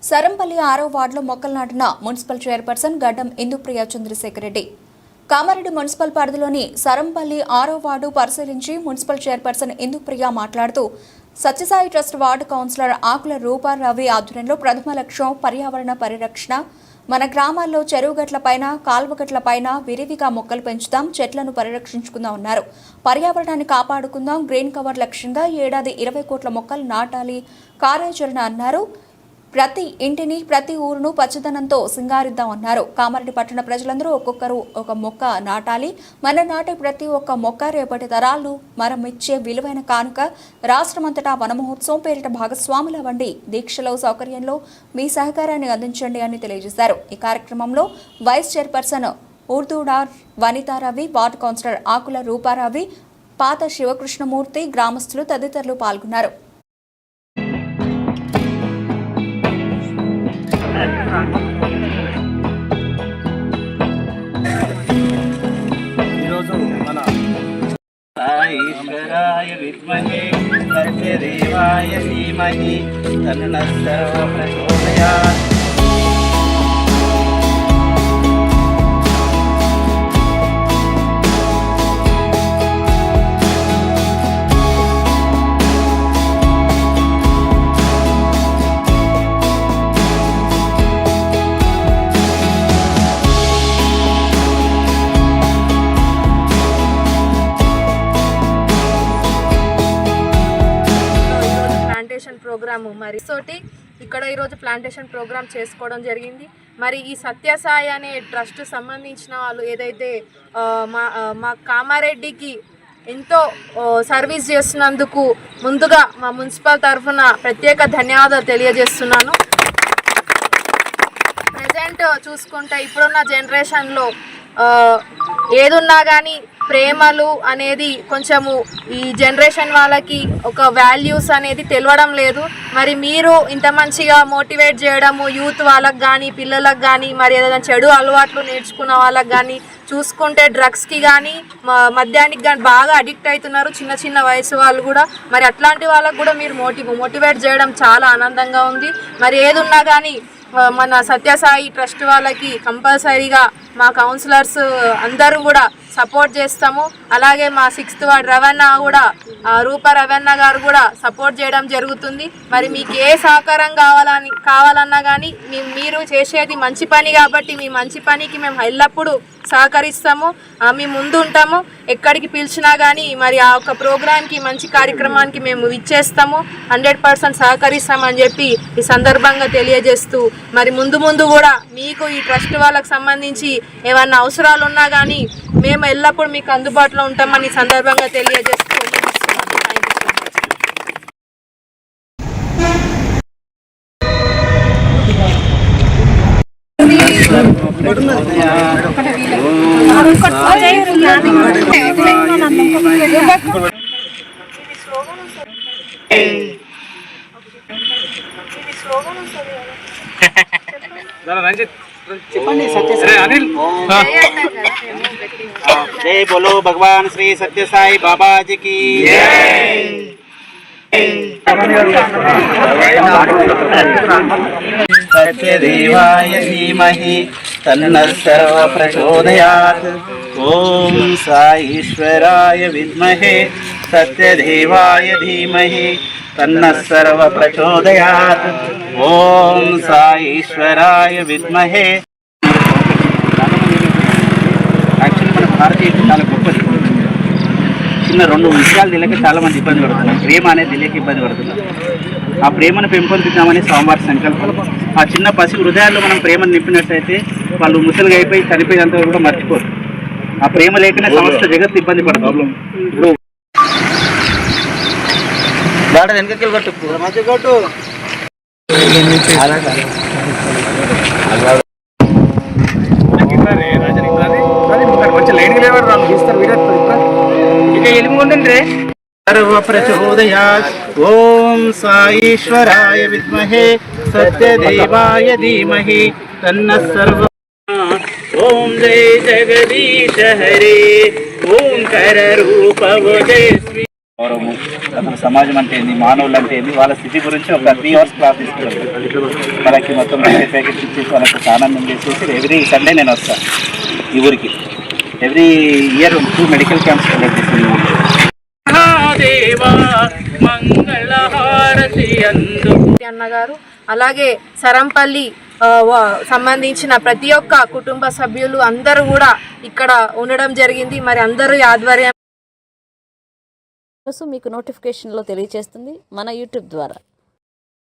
సరంపల్లి 6వ వార్డులో మొక్కలు నాటిన మున్సిపల్ చైర్పర్సన్ గడ్డం ఇందుప్రియ చంద్రశేఖర్ రెడ్డి. కామారెడ్డి మున్సిపల్ పరిధిలోని సరంపల్లి 6వ వార్డు పరిశీలించి మున్సిపల్ చైర్పర్సన్ ఇందుప్రియ మాట్లాడుతూ సత్యసాయి ట్రస్ట్ వార్డు కౌన్సిలర్ ఆకుల రూపారావి ఆధ్వర్యంలో ప్రథమ లక్ష్యం పర్యావరణ పరిరక్షణ. మన గ్రామాల్లో చెరువుగట్లపైన కాల్వగట్లపైన విరివిగా మొక్కలు పెంచుదాం, చెట్లను పరిరక్షించుకుందాం అన్నారు. పర్యావరణాన్ని కాపాడుకుందాం, గ్రీన్ కవర్ లక్ష్యంగా ఏడాది 20 కోట్ల మొక్కలు నాటాలి కార్యాచరణ అన్నారు. ప్రతి ఇంటిని ప్రతి ఊరును పచ్చదనంతో సింగారిద్దాం అన్నారు. కామారెడ్డి పట్టణ ప్రజలందరూ ఒక్కొక్కరు ఒక మొక్క నాటాలి. మన నాటే ప్రతి ఒక్క మొక్క రేపటి తరాలు మనం ఇచ్చే విలువైన కానుక. రాష్ట్రమంతటా వన మహోత్సవం పేరిట భాగస్వాముల వండి దీక్షలో సౌకర్యంలో మీ సహకారాన్ని అందించండి అని తెలియజేశారు. ఈ కార్యక్రమంలో వైస్ చైర్పర్సన్ ఉర్దూడార్ వనితారవి, వార్డు కౌన్సిలర్ ఆకుల రూపారావి, పాత శివకృష్ణమూర్తి, గ్రామస్తులు తదితరులు పాల్గొన్నారు. ఈరోజు మన ఈశ్వరాయ విద్మహే సత్యదేవాయ ధీమహి తన్నః సర్వ ప్రచోదయాత్. ప్రోగ్రాము మరి తోటి ఇక్కడ ఈరోజు ప్లాంటేషన్ ప్రోగ్రామ్ చేసుకోవడం జరిగింది. మరి ఈ సత్యసాయి అనే ట్రస్ట్ సంబంధించిన వాళ్ళు ఏదైతే మా కామారెడ్డికి ఎంతో సర్వీస్ చేస్తున్నందుకు ముందుగా మా మున్సిపల్ తరఫున ప్రత్యేక ధన్యవాదాలు తెలియజేస్తున్నాను. ప్రజెంట్ చూసుకుంటే ఇప్పుడున్న జనరేషన్లో ఏదున్నా కానీ ప్రేమలు అనేది కొంచెము ఈ జనరేషన్ వాళ్ళకి ఒక వాల్యూస్ అనేది తెలియడం లేదు. మరి మీరు ఇంత మంచిగా మోటివేట్ చేయడము యూత్ వాళ్ళకి కానీ పిల్లలకు కానీ మరి ఏదైనా చెడు అలవాట్లు నేర్చుకున్న వాళ్ళకి కానీ చూసుకుంటే డ్రగ్స్కి కానీ మద్యానికి కానీ బాగా అడిక్ట్ అవుతున్నారు చిన్న చిన్న వయసు వాళ్ళు కూడా. మరి అట్లాంటి వాళ్ళకు కూడా మీరు మోటివేట్ చేయడం చాలా ఆనందంగా ఉంది. మరి ఏదున్నా కానీ మన సత్యసాయి ట్రస్ట్ వాళ్ళకి కంపల్సరీగా మా కౌన్సిలర్స్ అందరూ కూడా సపోర్ట్ చేస్తాము. అలాగే మా 6th వార్డ్ రవణ కూడా రూపా రవణ గారు కూడా సపోర్ట్ చేయడం జరుగుతుంది. మరి మీకు ఏ సహకారం కావాలన్నా కానీ మీరు చేసేది మంచి పని కాబట్టి మీ మంచి పనికి మేము ఎల్లప్పుడూ సహకరిస్తాము, మీ ముందు ఉంటాము. ఎక్కడికి పిలిచినా కానీ మరి ఆ ఒక ప్రోగ్రామ్కి మంచి కార్యక్రమానికి మేము ఇచ్చేస్తాము, 100% సహకరిస్తామని చెప్పి ఈ సందర్భంగా తెలియజేస్తూ మరి ముందు కూడా మీకు ఈ ట్రస్ట్ వాళ్ళకి సంబంధించి ఏమన్నా అవసరాలు ఉన్నా కానీ మేము ఎల్లప్పుడూ మీకు అందుబాటులో ఉంటామని సందర్భంగా తెలియజేస్తూ जय बोलो भगवान श्री सत्य साई बाबा जी की सत्यदेवाय धीमहि तन्नः सर्व प्रचोदयात्. ओम साईश्वराय विद्महे सत्यदेवाय धीमहि तन्नः सर्व प्रचोदयात्. ओम साईश्वराय विद्महे. యాక్చువల్లీ మన భారతీయులు చాలా గొప్పది. చిన్న 2 విషయాలు తెలియక చాలామంది ఇబ్బంది పడుతున్నారు. ప్రేమ అనేది తెలియక ఇబ్బంది పడుతున్నారు. ఆ ప్రేమను పెంపొందిద్దామని స్వామివారి సంకల్పం. ఆ చిన్న పసి హృదయాల్లో మనం ప్రేమను నింపినట్లయితే వాళ్ళు ముసలిగా అయిపోయి చనిపోయేంత కూడా మర్చిపోరు. ఆ ప్రేమ లేకనే సమస్త జగత్తు ఇబ్బంది పడుతుంది. सर्व प्रचोदयात्. ओम साईश्वराय विद्महे सत्यदेवाय धीमहि तन्नः सर्व. ओम जय जगदीश हरे ओंकार रूप जय గౌరవము, అసలు సమాజం అంటే ఏంది, మానవులు అంటే ఏంది, వాళ్ళ స్థితి గురించి ఒక 3 hours క్లాస్ తీసుకుంటాను. వాళ్ళకి మొత్తం ప్యాకెట్స్ ఇచ్చేసి వాళ్ళకి ఆనందం చేసేసి ఎవ్రీ సండే నేను వస్తాను ఈ ఊరికి. Every year 2 medical camps conduct చేస్తాను. అన్నగారు అలాగే సరంపల్లి సంబంధించిన ప్రతి ఒక్క కుటుంబ సభ్యులు అందరూ కూడా ఇక్కడ ఉండడం జరిగింది. మరి అందరూ ఆధ్వర్యం మీకు నోటిఫికేషన్లో తెలియజేస్తుంది మన యూట్యూబ్ ద్వారా.